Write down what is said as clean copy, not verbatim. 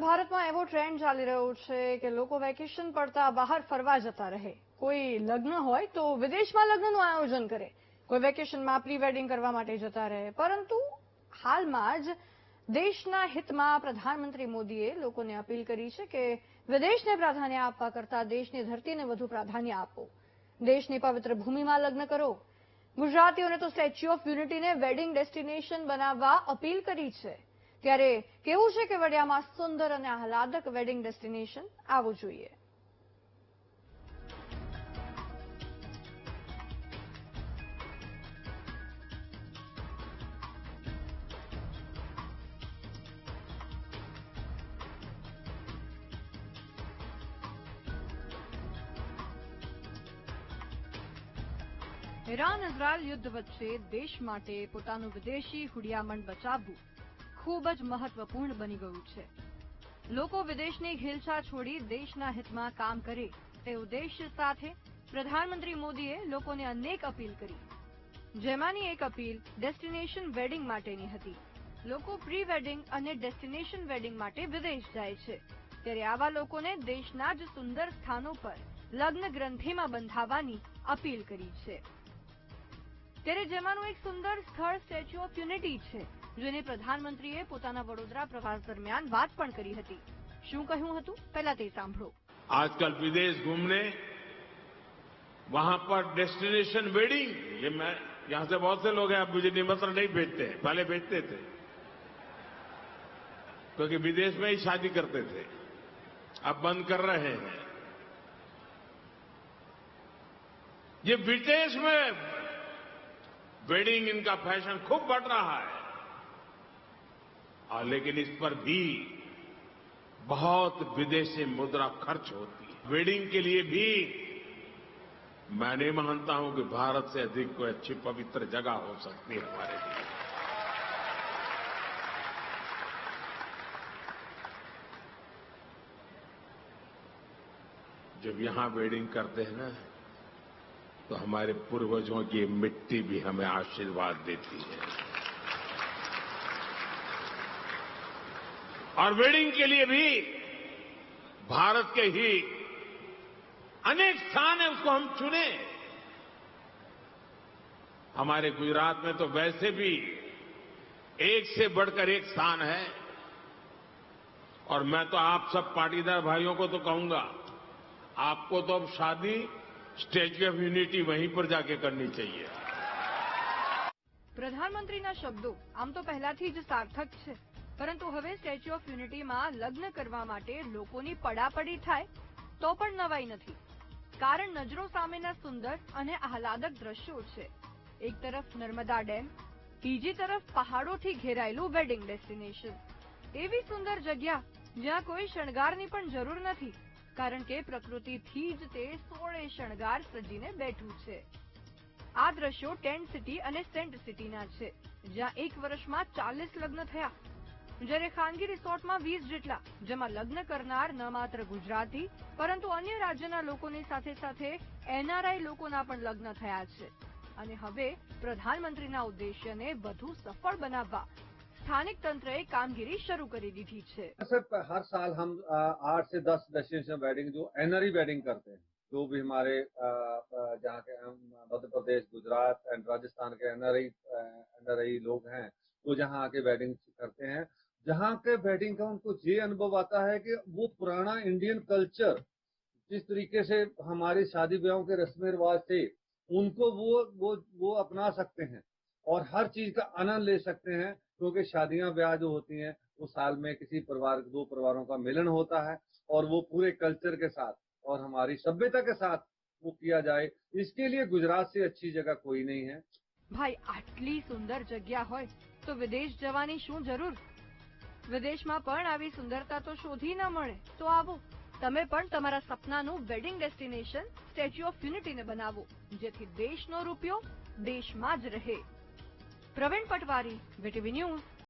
ભારતમાં એવો ટ્રેન્ડ ચાલી રહ્યો છે કે લોકો વેકેશન પડતા બહાર ફરવા જતા રહે. કોઈ લગ્ન હોય તો વિદેશમાં લગ્નનું આયોજન કરે, કોઈ વેકેશનમાં પ્રી વેડિંગ કરવા માટે જતા રહે. પરંતુ હાલમાં જ દેશના હિતમાં પ્રધાનમંત્રી મોદીએ લોકોને અપીલ કરી છે કે વિદેશને પ્રાધાન્ય આપવા કરતા દેશની ધરતીને વધુ પ્રાધાન્ય આપો. દેશની પવિત્ર ભૂમિમાં લગ્ન કરો. ગુજરાતીઓને તો સ્ટેચ્યુ ઓફ યુનિટીને વેડિંગ ડેસ્ટિનેશન બનાવવા અપીલ કરી છે. ત્યારે કેવું છે કે વડિયામાં સુંદર અને આહલાદક વેડિંગ ડેસ્ટિનેશન આવવું જોઈએ. ઈરાન ઇઝરાયલ યુદ્ધ વચ્ચે દેશ માટે પોતાનું વિદેશી હુડિયામણ બચાવવું ખૂબ જ મહત્વપૂર્ણ બની ગયું છે. લોકો વિદેશની ઘેલછા છોડી દેશના હિતમાં કામ કરે તે ઉદ્દેશ્ય સાથે પ્રધાનમંત્રી મોદીએ લોકોને અનેક અપીલ કરી. જેમાંની એક અપીલ ડેસ્ટિનેશન વેડિંગ માટેની હતી. લોકો પ્રી વેડિંગ અને ડેસ્ટિનેશન વેડિંગ માટે વિદેશ જાય છે, ત્યારે આવા લોકોને દેશના જ સુંદર સ્થાનો પર લગ્ન ગ્રંથિમાં બંધાવવાની અપીલ કરી છે. ત્યારે જેમાંનું એક સુંદર સ્થળ સ્ટેચ્યુ ઓફ યુનિટી છે, જેની પ્રધાનમંત્રીએ પોતાના વડોદરા પ્રવાસ દરમિયાન વાત પણ કરી હતી. શું કહ્યું હતું પહેલા તે સાંભળો. आजकल विदेश घूमने वहां पर डेस्टिनेशन वेडिंग, ये मैं यहां से बहुत से लोग हैं, अब मुझे निमंत्रण नहीं भेजते हैं, पहले भेजते थे क्योंकि विदेश में ही शादी करते थे, अब बंद कर रहे हैं. ये विदेश में वेडिंग इनका फैशन खूब बढ़ रहा है, और लेकिन इस पर भी बहुत विदेशी मुद्रा खर्च होती है. वेडिंग के लिए भी मैं नहीं मानता हूं कि भारत से अधिक कोई अच्छी पवित्र जगह हो सकती है हमारे लिए. जब यहां वेडिंग करते हैं ना, तो हमारे पूर्वजों की मिट्टी भी हमें आशीर्वाद देती है. और वेडिंग के लिए भी भारत के ही अनेक स्थान है, उसको हम चुने. हमारे गुजरात में तो वैसे भी एक से बढ़कर एक स्थान है, और मैं तो आप सब पाटीदार भाइयों को तो कहूंगा, आपको तो अब शादी स्टेच्यू ऑफ यूनिटी वहीं पर जाके करनी चाहिए. પ્રધાનમંત્રીના શબ્દો આમ તો પહેલાથી જ સાર્થક છે, પરંતુ હવે સ્ટેચ્યુ ઓફ યુનિટીમાં લગ્ન કરવા માટે લોકોની પડાપડી થાય તો પણ નવાઈ નથી. કારણ નજરો સામેના સુંદર અને આહલાદક દ્રશ્યો છે. એક તરફ નર્મદા ડેમ, બીજી તરફ પહાડોથી ઘેરાયેલું વેડિંગ ડેસ્ટિનેશન. એવી સુંદર જગ્યા જ્યાં કોઈ શણગારની પણ જરૂર નથી, કારણ કે પ્રકૃતિથી જ તે 16 શણગાર સજીને બેઠું છે. આ દ્રશ્યો ટેન્ટ સિટી અને સેન્ટ સિટીના છે, જ્યાં એક વર્ષમાં 40 લગ્ન થયા, જ્યારે ખાનગી રિસોર્ટમાં 20 જેટલા, જેમાં લગ્ન કરનાર ન માત્ર ગુજરાતી પરંતુ અન્ય રાજ્યના લોકોની સાથે સાથે એનઆરઆઈ લોકોના પણ લગ્ન થયા છે. અને હવે પ્રધાનમંત્રીના ઉદ્દેશ્યને વધુ સફળ બનાવવા स्थानिक तंत्रએ कामगिरी शुरू કરી દીધી છે. हर साल हम 8 से 10 डेस्टिनेशन वेडिंग जो एनआरई वेडिंग करते हैं, जो भी हमारे जहाँ के मध्य प्रदेश, गुजरात एंड राजस्थान के एनआरई लोग हैं, वो जहाँ आके वेडिंग करते हैं. जहाँ के वेडिंग का उनको ये अनुभव आता है कि वो पुराना इंडियन कल्चर जिस तरीके से हमारे शादी ब्याहों के रस्म रिवाज थे, उनको वो अपना सकते हैं और हर चीज का आनंद ले सकते हैं. क्योंकि शादियां ब्याह जो होती हैं वो साल में किसी परिवार, दो परिवारों का मिलन होता है, और वो पूरे कल्चर के साथ और हमारी सभ्यता के साथ वो किया जाए. इसके लिए गुजरात से अच्छी जगह कोई नहीं है. भाई आटली सुंदर जग्या होय तो विदेश जवानी शुं जरूर. विदेशमां पण आवी सुंदरता तो शोधी न मळे तो आवो તમે પણ તમારા સપનાનું વેડિંગ ડેસ્ટિનેશન સ્ટેચ્યુ ઓફ યુનિટીને બનાવો, જેથી દેશનો રૂપિયો દેશમાં જ રહે. Pravin Patwari, VTV news.